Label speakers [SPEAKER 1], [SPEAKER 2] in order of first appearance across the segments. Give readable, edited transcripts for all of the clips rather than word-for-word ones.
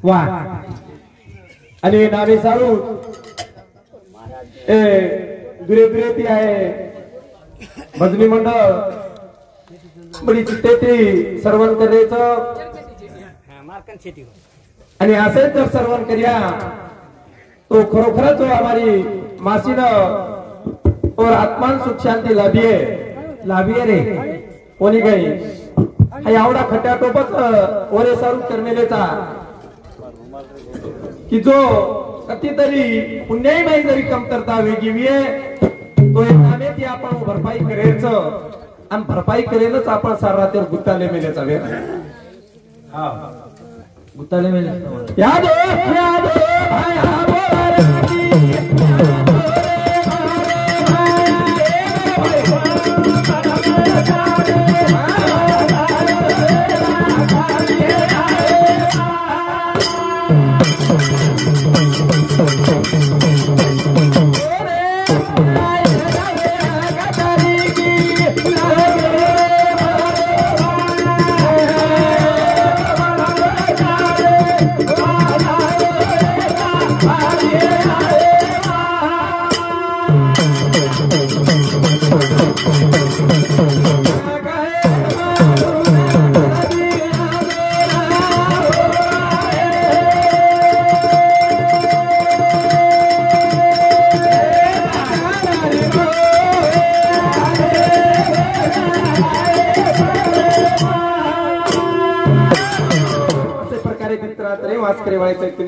[SPEAKER 1] वा आणि नावे सारू दुरे दुरे ती आहे भजनी मंडळ बडी चित्तेती सर्वन करायचं आणि असेच जर सर्वन करूया तो खरोखरच हमारी मासीनं और आत्मान सुख शांती लाभिये रे कोणी काही हा एवढा खट्या टोपच ओरे सारू करमेलेचा की जो कधीतरी पुण्याही नाही जरी कमतरता वेगळी तो एक नामे ती आपण भरपाई करायचं आणि भरपाई करेलच आपण सारावर गुत्ताले मेलेचा वेळ हा गुत्ताले मेले याद भाई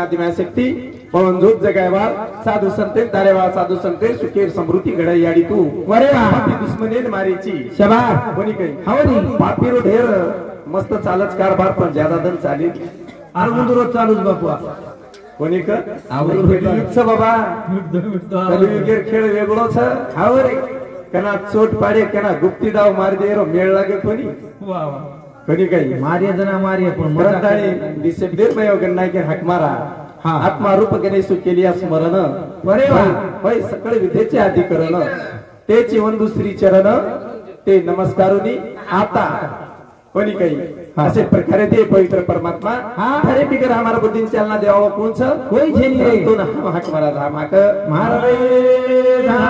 [SPEAKER 1] आदिमाशक्ती पवन झोप जगायवा साधू संते दारेवा साधू संते सुखेर समृद्धी घडाई याडी तू वरे पापी दुश्मने मारीची शबार कोणी काही हवनी पापीरो ढेर मस्त चालच कारभार पण ज्यादा दन चालेल आरमुंद रोज चालूच बापू कोणी का आवडीचं बाबा कलियुगेर खेळ वेगळोच हावरे कना चोट पाडे कना गुप्ती डाव मार दे रो मेळ लागे कोणी वा वा कधी काही मारिया जना मारिया पण मरताळी डिसेंबर मयो गन्नाय के हाक मारा हा आत्मा रूप गणेश केली स्मरण अरे वा होय सकळ विद्येचे अधिकरण तेची वंदू श्री चरण ते नमस्कारुनी आता कोणी काही असे प्रकारे ते पवित्र परमात्मा हरे बिगर हमारा बुद्धीन चालना देवा कोणच कोई झेनी रे तो ना हाक मारा रामाक महाराज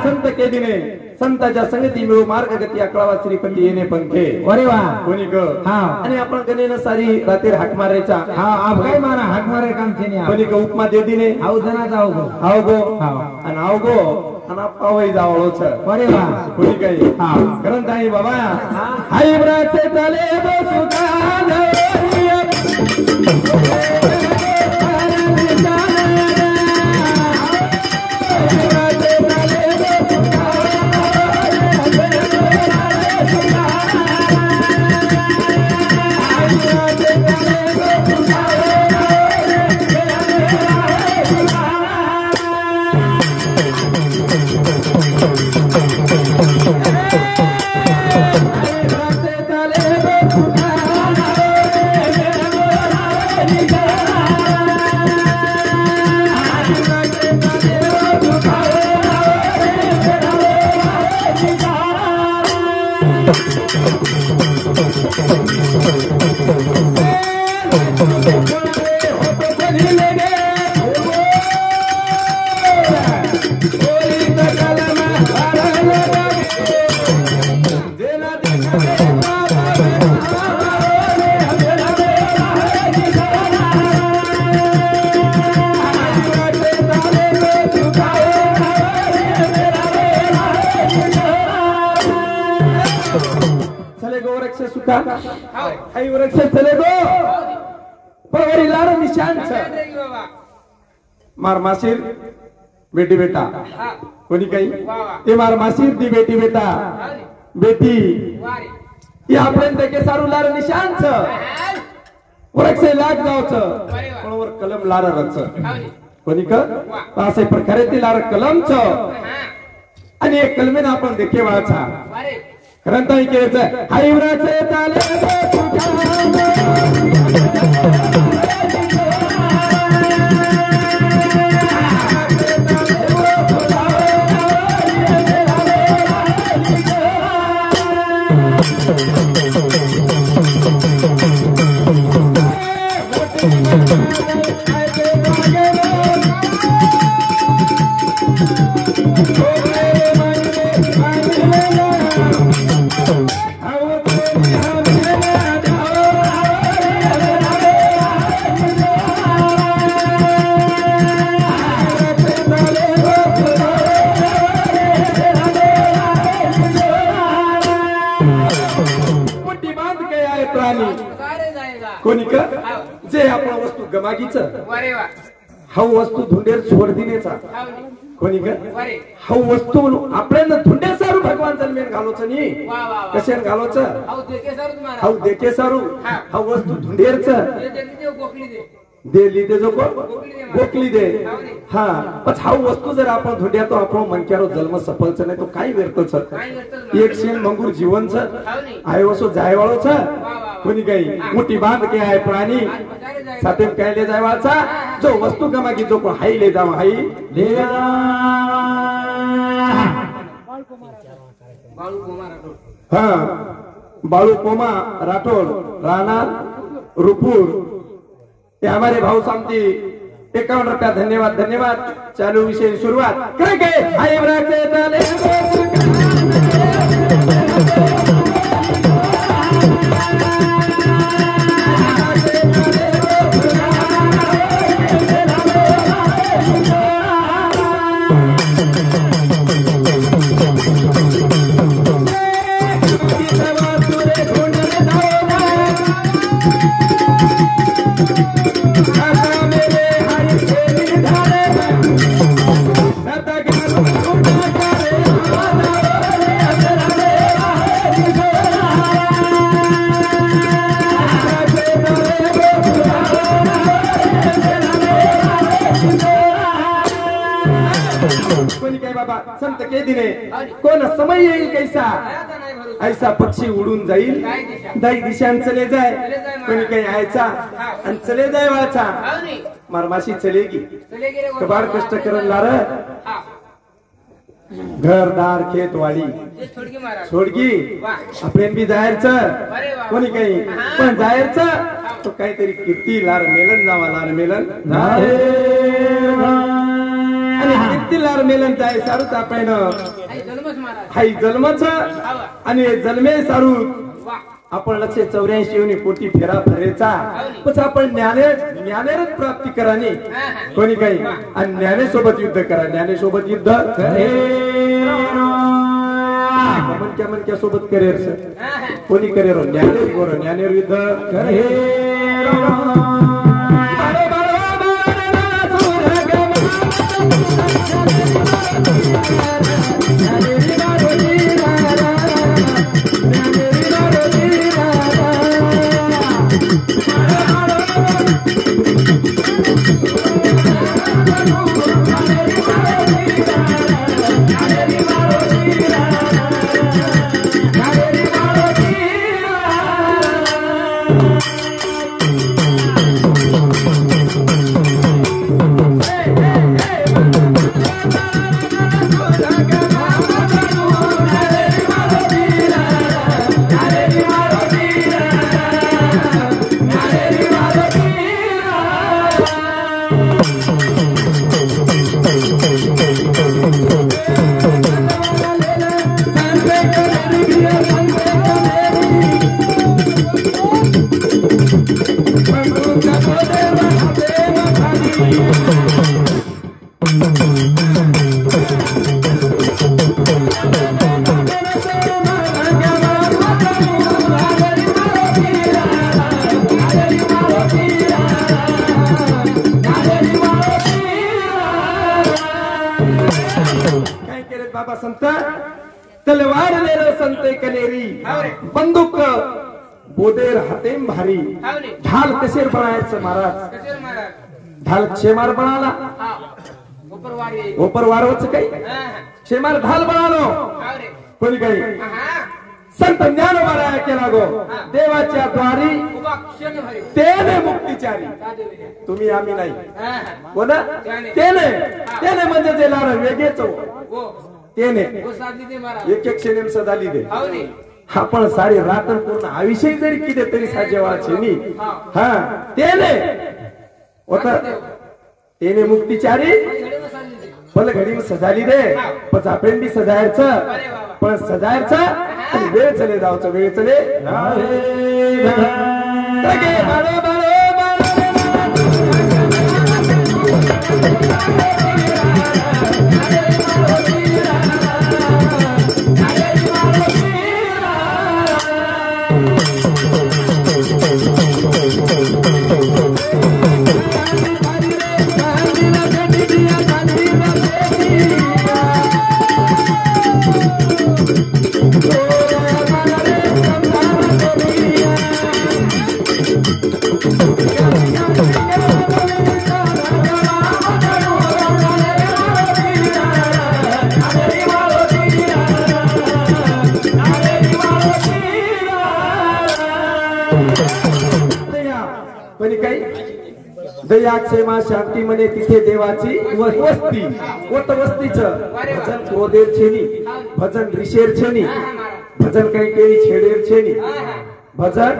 [SPEAKER 1] संत के दिने संताच्या संगती मिळू मार्ग गती अकळावा श्रीपती येणे पंखे अरे वा कोणी ग हा आणि आपण गणेन सारी रात्री हाक मारायचा हा आप काय मारा हाक मारे काम छेनी कोणी ग उपमा देव दिने आव जना जाव गो आणि आव गो आणि पावई जावळोच अरे वा कोणी काही हा कारण ताई बाबा हाय ब्राचे चाले सुखान मार मासीर बेटी बेटा कोणी काही ते मार मासीर दी बेटी बेटा बेटी या पर्यंत के सारू लार निशांच वरक्षे लाग जावच पण वर कलम लार रच कोणी का असे प्रकारे ती लार कलमच आणि एक कलमेन आपण देखे वाचा ग्रंथ ऐकायचं हायवराचे चाले
[SPEAKER 2] Thank you.
[SPEAKER 1] आहे प्राणी कोणी का जे आपण वस्तू गमागीच हा वस्तू धुंडेर छोड दिनेचा कोणी का हा वस्तू आपल्याला धुंडेर सारू भगवान जन्मेन घालोच नी कशेन घालोच हा देखे सारू हा वस्तू धुंडेरच देली ते जो गोकली दे हा पण हा वस्तू जर आपण धुंड्या तो आपण मनक्यारो जन्म सफलच नाही तो काही व्यर्थच एक शेण मंगूर जीवनच आहे वसो जायवाळोच कोणी काही मोठी बांध के आहे प्राणी साथे काय ले जायवाचा जो वस्तू गमागी जो कोण हाई ले जावा हाई ले हा बाळू कोमा राठोड राणा रुपूर ये हमारे भाऊ सामती 51 रुपया धन्यवाद धन्यवाद चालू विषय शुरुआत काय काय हाय ब्राचे चाले संत के दिने कोण समय येईल कैसा ऐसा पक्षी उडून जाईल दाई दिशान चले जाय कोणी काही यायचा आणि चले जाय वाचा मरमाशी चलेगी कबाड कष्ट करन लार घरदार खेतवाडी छोडगी आपण बी जायचं कोणी काही पण जायचं तो काहीतरी कीर्ती लार मेलन जावा लार मेलन किती लार मेलन जाय सारूच आपण हाई जन्मच आणि जन्मे सारू आपण 184 कोटी फेरा फरेचा पण आपण ज्ञानेरच प्राप्ती करानी कोणी काही आणि ज्ञानेसोबत युद्ध करा ज्ञानेसोबत युद्ध करे मनक्या सोबत करेर कोणी करेर ज्ञानेर गोर ज्ञानेर युद्ध करे बाबा संत तलवार लेरो संते कनेरी बंदूक बोदेर हातेम भारी ढाल कसेर बनायचं महाराज ढाल शेमार बनाला ऊपर वारवच काही शेमार ढाल बनालो कोणी काही संत ज्ञानोबा केला गो देवाच्या द्वारी तेने मुक्तीचारी तुम्ही आम्ही नाही कोण तेने म्हणजे जे लार वेगेच तेने एक क्षणी सदाली दे आपण सारी रात्र पूर्ण आयुष्य जरी किती तरी साजेवाचे नी हा तेने होता तेने मुक्तीचारी पल घडी में सजाली दे पण आपण बी सजायचं पण सजायचं आणि वेळ चले जावचं वेळ चले पण काही दया क्षेमा शांती म्हणे तिथे देवाची वस्ती वस्तीचं भजन क्रोधेर छेनी भजन ऋषेर छेनी भजन काही केली छेडेर छेनी भजन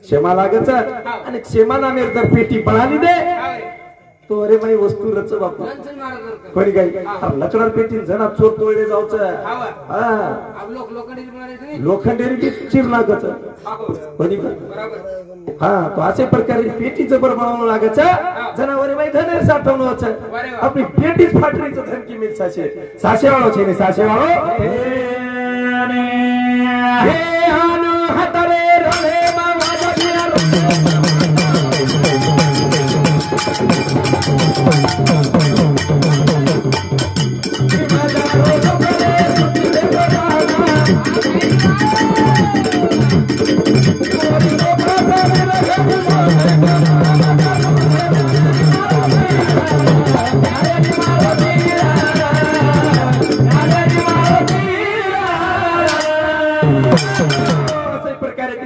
[SPEAKER 1] क्षमा लागच आणि क्षमा नामेर जर पेटी पळाली दे तो अरे माई वस्तू रच बापू पण काही लकडार पेटी जना चोर तोडले जाऊच लोखंडेरी चिर लागच हा तो असे प्रकारे पेटीचं बरं बनवणं लागच जनावरे माई धनेर साठवणं आपली पेटीच फाटरीचं धनकी मिळ साशे वाळो छे साशे वाळो हे हानु हातारे रे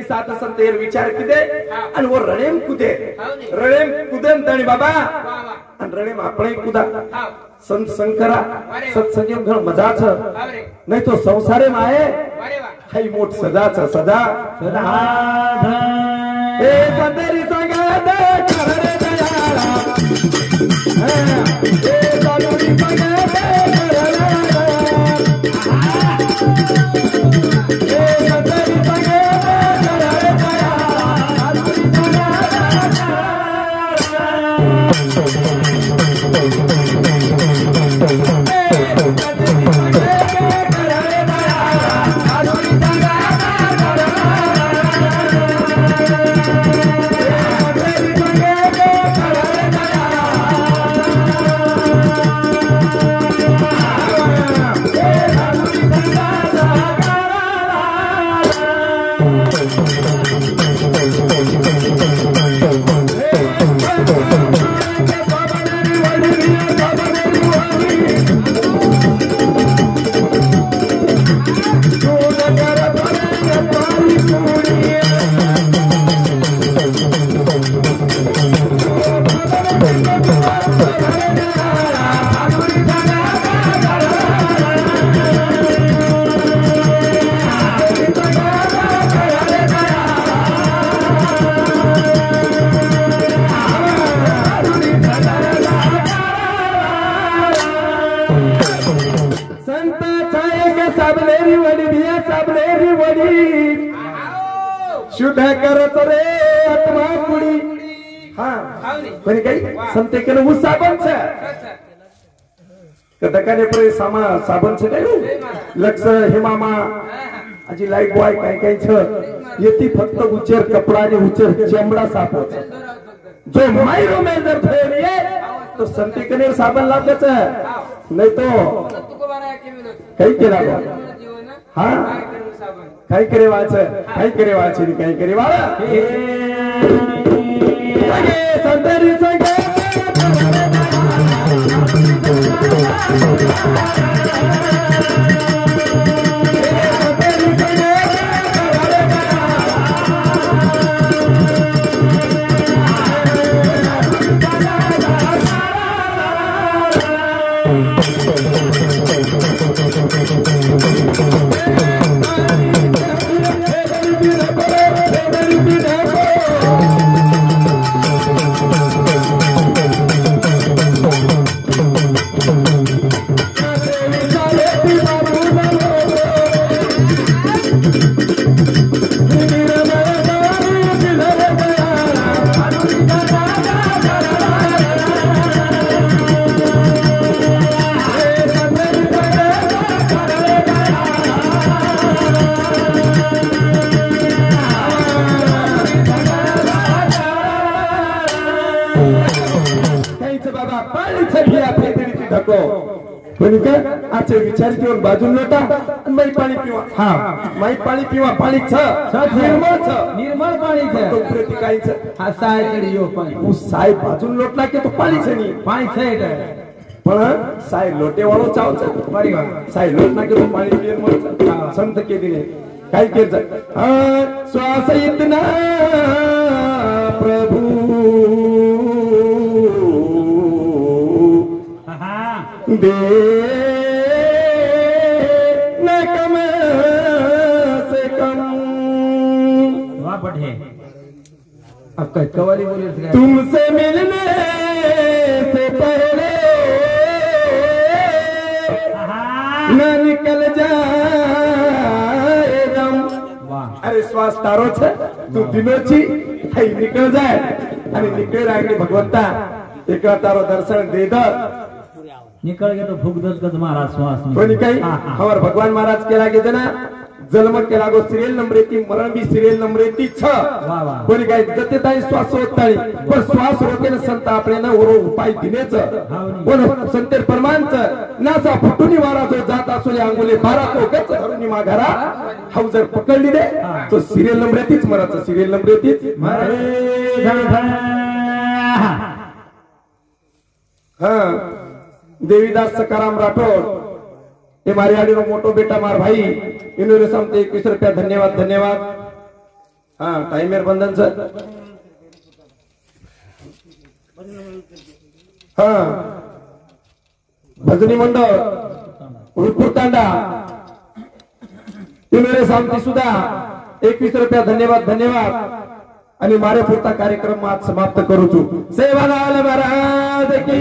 [SPEAKER 1] सात संतेर विचार किदे आणि वो रणेम कुदे रणेम कुदेन तणी बाबा आणि रणेम आपण कुदा संत शंकरा सत्संगम घर मजाच नाही तो संसारे माये हाई मोठ सदाच सदा सदा ए संतेरी संगा दे करे दयाळा ए सालुरी संगा दे शुद्ध करत रे आत्मा कुडी हा पण काही संते केलं उ साबण छे कदकाने पर सामा साबण छे काय लक्ष हेमामा आजी लाईट बॉय काय काय छ येती फक्त उचेर कपडा आणि उचेर चमडा साफ जो मायरो में जर फेरिए तो संते केले साबण लागच नाही तो काही केला हा काय करे वाच काय करे वाच काय करे वाला संतरी संगे आचे विचार घेऊन बाजून लोटा माई पाणी पिवा हा माई पाणी पिवा पाणी निर्मळ पाणी तो प्रति काहीच हा साय तरी यो पाणी उ साय बाजून लोटला की तो पाणी छनी पाणी छे पण साय लोटे वाळो चावच बरी साय लोटना की तो पाणी निर्मळ संत के दिने काय केलं श्वास इतना प्रभु दे न कम से कम।
[SPEAKER 2] वाह बढ़े
[SPEAKER 3] अब काय कवाली बोले
[SPEAKER 1] तुमसे मिलने से पहले न निकल जाए दम।
[SPEAKER 2] वाह
[SPEAKER 1] अरे श्वास तारो छे तू दिनोची हाई निकळ जाय आणि निकळे रागले भगवंता एक तारो दर्शन दे द।
[SPEAKER 2] निकल गए तो फूक दस गज महाराज श्वास में
[SPEAKER 1] कोणी काही हमार भगवान महाराज केला गे जना जन्म केला गो सिरियल नंबर 1 मरण भी सिरियल नंबर 6
[SPEAKER 2] वाह वाह
[SPEAKER 1] कोणी काय जते ताई श्वास होताळी पण श्वास रोकेन संत आपले ना ओरो उपाय दिनेच कोण संतेर परमांच नाचा फुटुनी वारा जो जात असले अंगुले 12 तो कच धरुनी माघारा हाऊ जर पकडली दे तो सिरियल नंबर 3 मराचं सिरियल नंबर 3 हां देवीदास सकाराम राठौर ये मारे आड़ी रो मोटो बेटा मार भाई इन्होंने समते 21 रुपया धन्यवाद धन्यवाद। हाँ टाइमर बंधन सर हाँ भजनी मंडळ उडपूर तांडा इन्होंने समती सुद्धा 21 रुपया धन्यवाद धन्यवाद। आणि मारे पुरता कार्यक्रम आज समाप्त करू छु। सेवालाल महाराज की